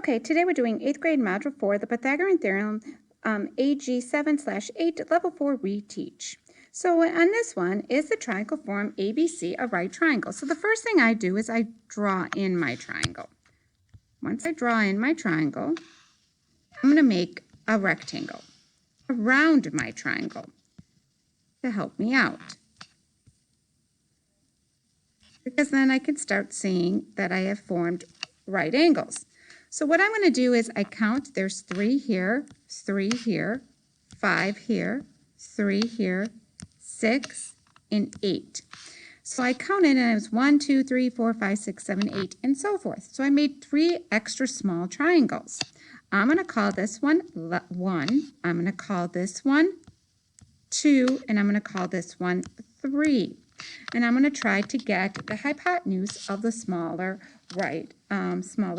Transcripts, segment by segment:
Okay, today we're doing 8th grade Module 4, the Pythagorean Theorem, 8.G.7/8, Level 4 Reteach. So on this one, is the triangle form ABC a right triangle? So the first thing I do is I draw in my triangle. Once I draw in my triangle, I'm going to make a rectangle around my triangle to help me out. Because then I can start seeing that I have formed right angles. So what I'm going to do is I count, there's 3 here, 3 here, 5 here, 3 here, 6, and 8. So I counted and it was 1, 2, 3, 4, 5, 6, 7, 8, and so forth. So I made 3 extra small triangles. I'm going to call this one 1, I'm going to call this one 2, and I'm going to call this one 3. And I'm going to try to get the hypotenuse of the smaller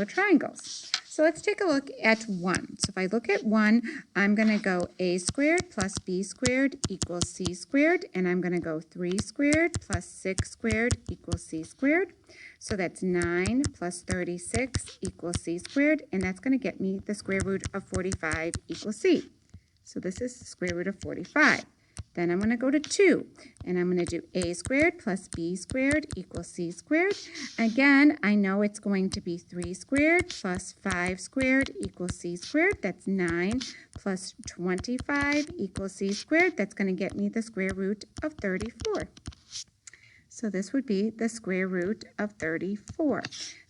triangles. So let's take a look at 1. So if I look at 1, I'm going to go a squared plus b squared equals c squared, and I'm going to go 3 squared plus 6 squared equals c squared. So that's 9 plus 36 equals c squared, and that's going to get me the square root of 45 equals c. So this is the square root of 45. Then I'm going to go to 2, and I'm going to do a squared plus b squared equals c squared. Again, I know it's going to be 3 squared plus 5 squared equals c squared. That's 9 plus 25 equals c squared. That's going to get me the square root of 34. So this would be the square root of 34.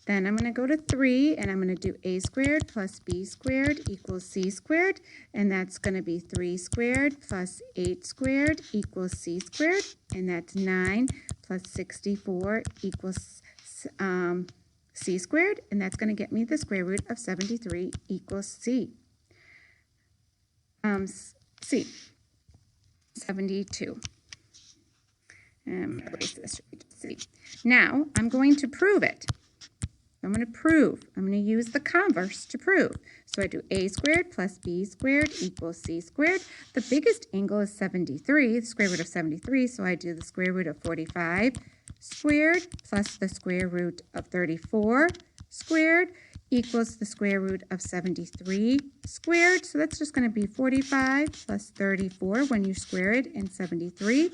Then I'm going to go to 3, and I'm going to do a squared plus b squared equals c squared, and that's going to be 3 squared plus 8 squared equals c squared, and that's 9 plus 64 equals c squared, and that's going to get me the square root of 73 equals c. 72. Erase this. Now I'm going to prove it. I'm going to use the converse to prove. So I do a squared plus b squared equals c squared. The biggest angle is 73, the square root of 73, so I do the square root of 45 squared plus the square root of 34 squared equals the square root of 73 squared. So that's just going to be 45 plus 34 when you square it, and 73.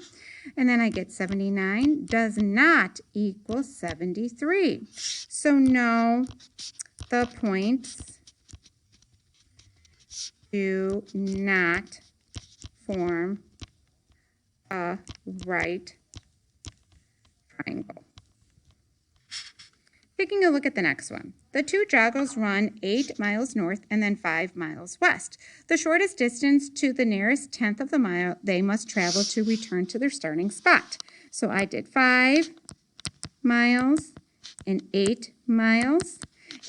And then I get 79 does not equal 73. So no, the points do not form a right triangle. Taking a look at the next one. The two joggers run 8 miles north and then 5 miles west. The shortest distance to the nearest tenth of the mile they must travel to return to their starting spot. So I did 5 miles and 8 miles.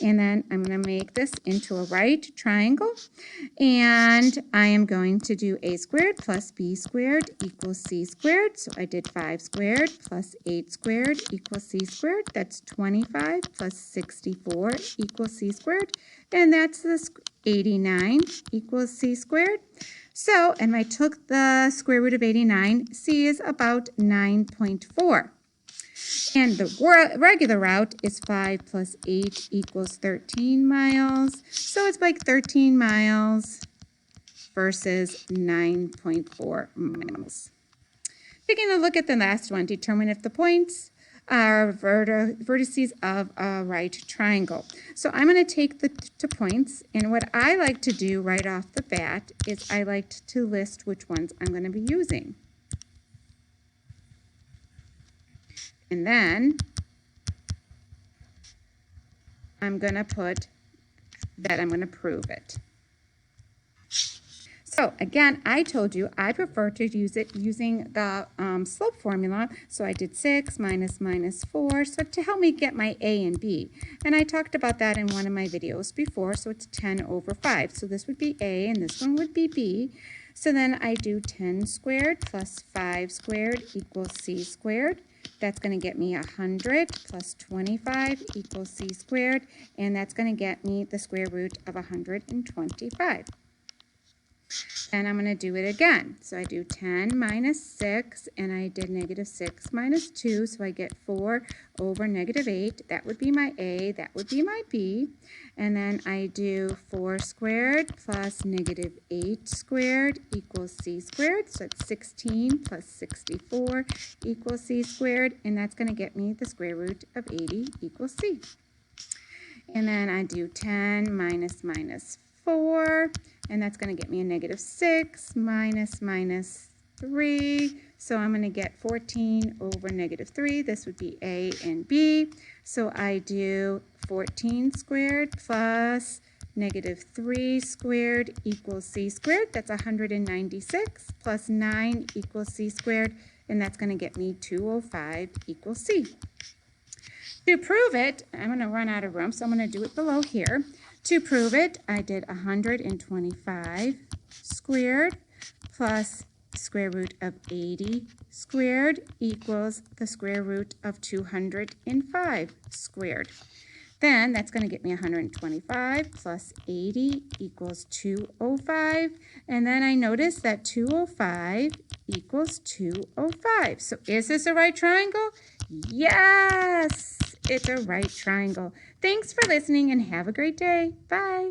And then I'm going to make this into a right triangle. And I am going to do a squared plus b squared equals c squared. So I did 5 squared plus 8 squared equals c squared. That's 25 plus 64 equals c squared. And that's this 89 equals c squared. So, and I took the square root of 89. C is about 9.4. And the regular route is 5 plus 8 equals 13 miles. So it's like 13 miles versus 9.4 miles. Taking a look at the last one, determine if the points are vertices of a right triangle. So I'm going to take the 2 points, and what I like to do right off the bat is I like to list which ones I'm going to be using. And then I'm going to put that I'm going to prove it. So again, I told you I prefer to use it using the slope formula. So I did 6 minus 4, so to help me get my a and b. And I talked about that in one of my videos before, so it's 10 over 5. So this would be a, and this one would be b. So then I do 10 squared plus 5 squared equals c squared. That's going to get me 100 plus 25 equals c squared, and that's going to get me the square root of 125. And I'm going to do it again. So I do 10 minus 6, and I did negative 6 minus 2, so I get 4 over negative 8. That would be my A. That would be my B. And then I do 4 squared plus negative 8 squared equals C squared. So it's 16 plus 64 equals C squared, and that's going to get me the square root of 80 equals C. And then I do 10 minus 4, and that's going to get me a negative 6 minus 3. So I'm going to get 14 over negative 3. This would be A and B. So I do 14 squared plus negative 3 squared equals C squared. That's 196 plus 9 equals C squared, and that's going to get me 205 equals C. To prove it, I'm going to run out of room, so I'm going to do it below here. To prove it, I did 125 squared plus square root of 80 squared equals the square root of 205 squared. Then that's going to get me 125 plus 80 equals 205. And then I notice that 205 equals 205. So is this a right triangle? Yes, it's a right triangle. Thanks for listening and have a great day. Bye.